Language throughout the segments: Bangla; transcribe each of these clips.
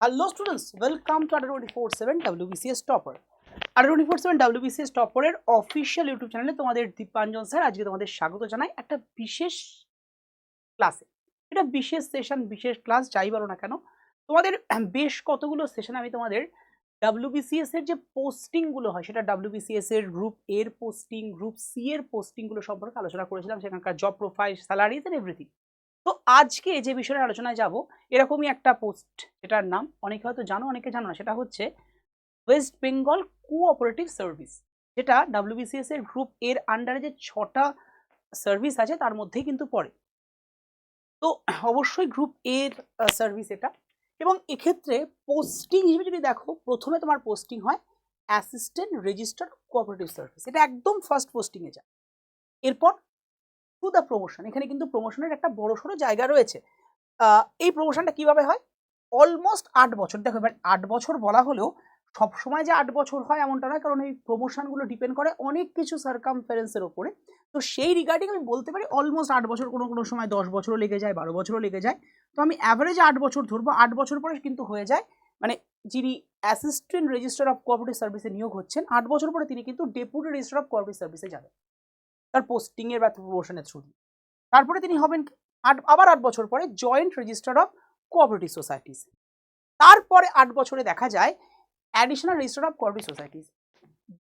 Hello students, welcome to Adda 24/7 WBCS Topper. Adda 24/7 WBCS Topper এর অফিশিয়াল ইউটিউব চ্যানেলে তোমাদের দীপাঞ্জন স্যার আজকে তোমাদের স্বাগত জানাই একটা বিশেষ ক্লাসে। এটা বিশেষ সেশন, বিশেষ ক্লাস যাই বলো না কেন, তোমাদের বেশ কতগুলো সেশন আমি তোমাদের WBCS এর যে পোস্টিং গুলো হয় সেটা WBCS এর গ্রুপ এ এর পোস্টিং, গ্রুপ সি এর পোস্টিং গুলো সম্পর্কে আলোচনা করেছিলাম, সেখানকার job profile, salaries and everything. তো আজকে যে বিষয়ে আলোচনায় যাব এরকমই একটা পোস্ট, যেটার নাম অনেকে হয়তো জানো, অনেকে জানো না, সেটা হচ্ছে ওয়েস্ট বেঙ্গল কোঅপারেটিভ সার্ভিস, যেটা WBCS এর গ্রুপ এর আন্ডারে যে 6টা সার্ভিস আছে তার মধ্যেই কিন্তু পড়ে। তো অবশ্যই গ্রুপ এর সার্ভিস এটা, এবং এক্ষেত্রে পোস্টিং হিসেবে যদি দেখো, প্রথমে তোমার পোস্টিং হয় অ্যাসিস্ট্যান্ট রেজিস্টার্ড কোঅপারেটিভ সার্ভিস, এটা একদম ফার্স্ট পোস্টিংয়ে যায়। এরপর টু দ্য প্রমোশন, এখানে কিন্তু প্রমোশনের একটা বড় সড়ো জায়গা রয়েছে। এই প্রমোশনটা কিভাবে হয়? অলমোস্ট 8 বছর। দেখো এবার 8 বছর বলা হলেও সবসময় যে 8 বছর হয় এমনটা নয়, কারণ এই প্রমোশনগুলো ডিপেন্ড করে অনেক কিছু সার্কামফারেন্সের ওপরে। তো সেই রিগার্ডিং আমি বলতে পারি অলমোস্ট 8 বছর, কোনো কোনো সময় 10 বছরও লেগে যায়, 12 বছরও লেগে যায়। তো আমি অ্যাভারেজে 8 বছর ধরবো। 8 বছর পরে কিন্তু হয়ে যায়, মানে যিনি অ্যাসিস্ট্যান্ট রেজিস্ট্রার অফ কোঅপারেটিভ সার্ভিসে নিয়োগ হচ্ছেন, 8 বছর পরে তিনি কিন্তু ডেপুটি রেজিস্ট্রার অফ কোঅপারেটিভ সার্ভিসে যাবেন তার পোস্টিংয়ের বা প্রমোশনের থ্রু। তারপরে তিনি হবেন আবার 8 বছর পরে joint registrar of cooperative societies. তারপরে 8 বছরে দেখা যায় additional registrar of cooperative societies.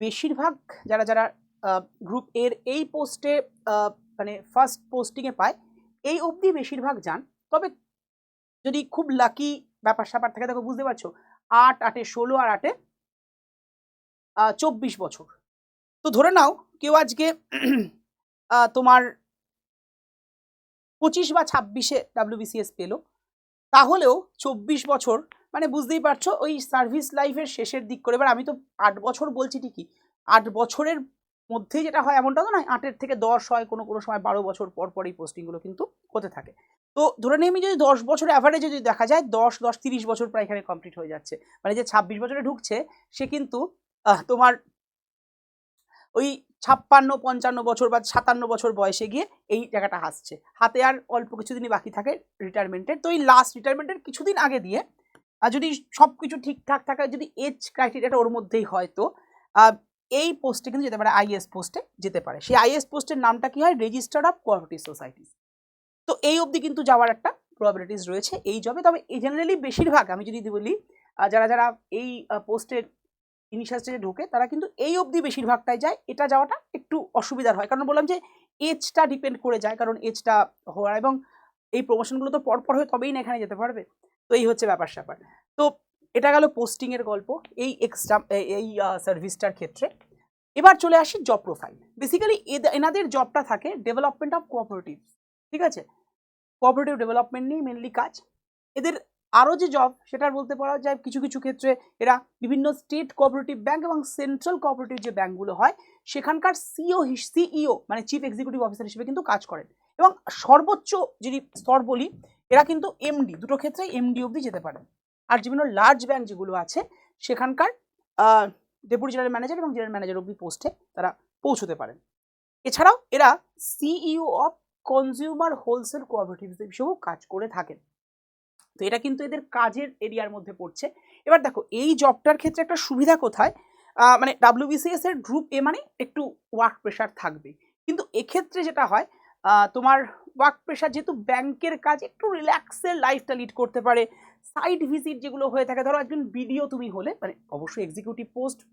বেশিরভাগ যারা যারা গ্রুপ এর এই পোস্টে মানে ফার্স্ট পোস্টিংয়ে পায়, এই অবধি বেশিরভাগ যান। তবে যদি খুব লাকি ব্যাপার স্যাপার থাকে, দেখো বুঝতে পারছো, 8 8 16 আর 8 24 বছর। তো ধরে নাও কেউ আজকে তোমার 25 বা 26-এ WBCS পেলো, তাহলেও 24 বছর, মানে বুঝতেই পারছো ওই সার্ভিস লাইফের শেষের দিক করে। এবার আমি তো 8 বছর বলছি ঠিকই, 8 বছরের মধ্যে যেটা হয় এমনটা তো নয়, 8-এর থেকে 10 হয়, কোনো কোনো সময় 12 বছর পর পর এই পোস্টিংগুলো কিন্তু হতে থাকে। তো ধরে নিই আমি যদি 10 বছর অ্যাভারেজে যদি দেখা যায়, 10 10 30 বছর প্রায় এখানে কমপ্লিট হয়ে যাচ্ছে। মানে যে 26 বছরে ঢুকছে সে কিন্তু তোমার ওই 56 55 বছর বা 57 বছর বয়সে গিয়ে এই জায়গাটা আসছে, হাতে আর অল্প কিছুদিনই বাকি থাকে রিটায়ারমেন্টের। তো এই লাস্ট রিটায়ারমেন্টের কিছুদিন আগে দিয়ে আর যদি সব কিছু ঠিকঠাক থাকে, যদি এজ ক্রাইটেরিয়াটা ওর মধ্যেই হয়, তো এই পোস্টে কিন্তু যেতে পারে, আইএস পোস্টে যেতে পারে। সেই আইএস পোস্টের নামটা কি হয়? Registered of cooperative societies. তো এই অবধি কিন্তু যাওয়ার একটা প্রবাবিলিটিস রয়েছে এই জবে। তবে এই জেনারেলি বেশিরভাগ আমি যদি বলি, যারা যারা এই পোস্টের ইনিশিয়াল স্টেজে ঢোকে তারা কিন্তু এই অবধি বেশিরভাগটাই যায়। এটা যাওয়াটা একটু অসুবিধার হয়, কারণ বললাম যে এজটা ডিপেন্ড করে যায়, কারণ এজটা হওয়ার এবং এই প্রমোশনগুলো তো পরপর হয়ে তবেই না এখানে যেতে পারবে। তো এই হচ্ছে ব্যাপার স্যাপার। তো এটা গেল পোস্টিংয়ের গল্প এই এক্সট্রা এই সার্ভিসটার ক্ষেত্রে। এবার চলে আসি জব প্রোফাইল। বেসিক্যালি এনাদের জবটা থাকে ডেভেলপমেন্ট অফ কোঅপারেটিভ, ঠিক আছে? কোঅপারেটিভ ডেভেলপমেন্ট নিয়ে মেনলি কাজ এদের। আরও যে জব সেটার বলতে পারা যায়, কিছু কিছু ক্ষেত্রে এরা বিভিন্ন স্টেট কোঅপারেটিভ ব্যাংক এবং সেন্ট্রাল কোঅপারেটিভ যে ব্যাংকগুলো হয় সেখানকার সিইও মানে চিফ এক্সিকিউটিভ অফিসার হিসেবে কিন্তু কাজ করেন। এবং সর্বোচ্চ যদি স্তর বলি, এরা কিন্তু এমডি, দুটো ক্ষেত্রেই এমডি অবধি যেতে পারেন। আর বিভিন্ন লার্জ ব্যাংক যেগুলো আছে সেখানকার ডেপুটি জেনারেল ম্যানেজার এবং জেনারেল ম্যানেজার অবধি পোস্টে তারা পৌঁছতে পারেন। এছাড়াও এরা CEO of consumer wholesale cooperative হিসেবেও কাজ করে থাকেন। তো এটা কিন্তু এদের কাজের এরিয়ার মধ্যে পড়ছে। এবার দেখো এই জবটার ক্ষেত্রে একটা সুবিধা কোথায়, মানে WBCS এর গ্রুপ এ মানে একটু ওয়ার্ক প্রেশার থাকবে, কিন্তু এক্ষেত্রে যেটা হয় তোমার ওয়ার্ক প্রেশার যেহেতু ব্যাংকের কাজ, একটু রিল্যাক্সের লাইফটা লিড করতে পারে। সাইড ভিজিট যেগুলো হয়ে থাকে, ধরো একজন বিডিও তুমি হলে, মানে অবশ্যই এক্সিকিউটিভ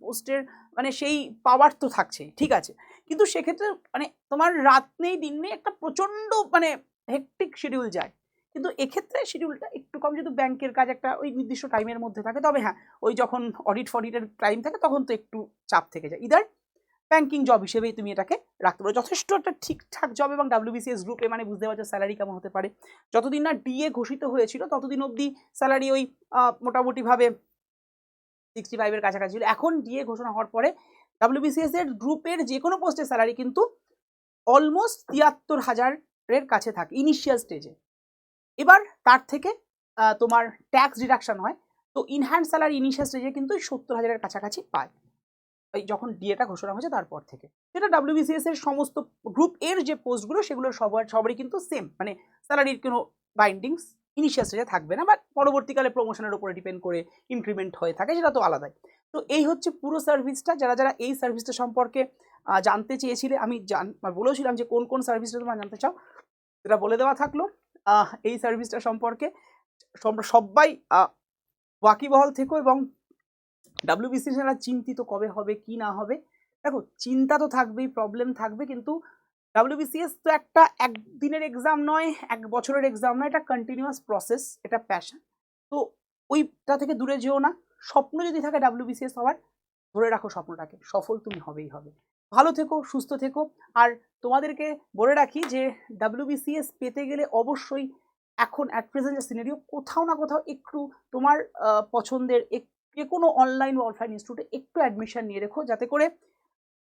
পোস্টের মানে সেই পাওয়ার তো থাকছে, ঠিক আছে, কিন্তু সেক্ষেত্রে মানে তোমার রাত নেই দিন নেই, একটা প্রচণ্ড মানে হেক্টিক শিডিউল যায়। কিন্তু এক্ষেত্রে শিডিউলটা একটু কম, যেহেতু ব্যাংকের কাজ একটা ওই নির্দিষ্ট টাইমের মধ্যে থাকে। তবে হ্যাঁ, ওই যখন অডিটের টাইম থাকে তখন তো একটু চাপ থেকে যায়। ইদার ব্যাংকিং জব হিসেবেই তুমি এটাকে রাখতে পারো, যথেষ্ট একটা ঠিকঠাক জব। এবং WBCS গ্রুপে মানে বুঝতে পারছো স্যালারি কেমন হতে পারে। যতদিন না ডিএ ঘোষিত হয়েছিল ততদিন অবধি স্যালারি ওই মোটামুটিভাবে 65-এর কাছাকাছি ছিল। এখন ডিএ ঘোষণা হওয়ার পরে WBCS এর গ্রুপের যে কোনো পোস্টের স্যালারি কিন্তু অলমোস্ট 73,000-এর কাছে থাকে ইনিশিয়াল স্টেজে। এবার তার থেকে তোমার ট্যাক্স ডিডাকশন হয়, তো ইনহ্যান্ড স্যালারি ইনিশিয়াল স্টেজে কিন্তু 70,000-এর কাছাকাছি পায় ওই যখন ডিএটা ঘোষণা হয়েছে তারপর থেকে। সেটা WBCS এর সমস্ত গ্রুপ এর যে পোস্টগুলো সেগুলো সবারই কিন্তু সেম, মানে স্যালারির কোনো বাইন্ডিংস ইনিশিয়াল স্টেজে থাকবে না, বাট পরবর্তীকালে প্রমোশনের উপরে ডিপেন্ড করে ইনক্রিমেন্ট হয়ে থাকে, সেটা তো আলাদাই। তো এই হচ্ছে পুরো সার্ভিসটা। যারা যারা এই সার্ভিসটা সম্পর্কে জানতে চেয়েছিলে, আমি বলেছিলাম যে কোন কোন সার্ভিসটা তোমরা জানতে চাও, সেটা বলে দেওয়া থাকলো। এই সার্ভিসটা সম্পর্কে সবাই ওয়াকিবহাল থেকো, এবং ডাব্লিউবিসিএস যারা চিন্তিত কবে হবে কি না হবে, দেখো চিন্তা তো থাকবেই, প্রবলেম থাকবে, কিন্তু ডাব্লিউবিসিএস তো একটা একদিনের এক্সাম নয়, এক বছরের এক্সাম নয়, এটা কন্টিনিউয়াস প্রসেস, এটা প্যাশন। তো ওইটা থেকে দূরে যেও না। স্বপ্ন যদি থাকে ডাব্লিউবিসিএস হওয়ার, ধরে রাখো স্বপ্নটাকে, সফল তুমি হবেই হবে। ভালো থেকো, সুস্থ থেকো। আর তোমাদেরকে বলে রাখি যে ডাব্লিউবিসিএস পেতে গেলে অবশ্যই এখন অ্যাট প্রেজেন্ট যে সিনারিও, কোথাও না কোথাও একটু তোমার পছন্দের যে কোনো অনলাইন বা অফলাইন ইনস্টিটিউটে একটু অ্যাডমিশন নিয়ে রেখো, যাতে করে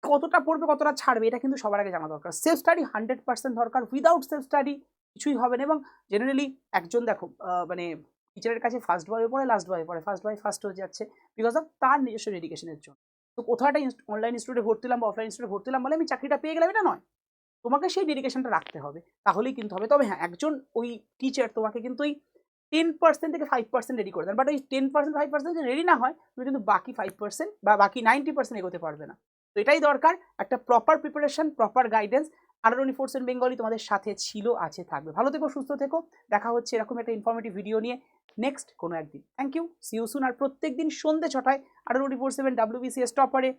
কতটা পড়বে কতটা ছাড়বে এটা কিন্তু সবার আগে জানা দরকার। সেলফ স্টাডি 100% দরকার, উইদাউট সেলফ স্টাডি কিছুই হবে না। এবং জেনারেলি একজন দেখো মানে টিচারের কাছে ফার্স্ট বয় পড়ে, লাস্ট বয় পড়ে, ফার্স্ট বয় ফার্স্ট হয়ে যাচ্ছে বিকজ অফ তার নিজস্ব ডেডিকেশনের জন্য। তো কোথাও একটা অনলাইন ইনস্টিটিউটে ভর্তি হলাম বা অফলাইন ইনস্টিটিউটে ভর্তি হলাম বলে আমি চাকরিটা পেয়ে গেলাম, এটা নয়। তোমাকে সেই ডেডিকেশনটা রাখতে হবে, তাহলেই কিন্তু হবে। তবে হ্যাঁ, একজন ওই টিচার তোমাকে কিন্তু ওই 10% থেকে 5% রেডি করে দেন, বাট ওই 10% 5% যদি রেডি না হয়, তুমি কিন্তু বাকি 5% বা বাকি 90% এগোতে পারবে না। তো এটাই দরকার, একটা proper preparation, proper guidance. RRB force and Bengali তোমাদের সাথে ছিল, আছে, থাকবে। ভালো থেকো, সুস্থ থেকো। দেখা হচ্ছে এরকম একটা ইনফরমেটিভ ভিডিও নিয়ে নেক্সট কোনো একদিন। Thank you, see you soon. আর প্রত্যেক দিন সন্ধ্যে 6টায় আরআরবি 47 ডাব্লিউবিসিএস টপারে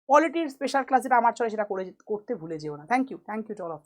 পলিটির স্পেশাল ক্লাস, যেটা আমার চলে সেটা করতে ভুলে যেও না। Thank you to all of you.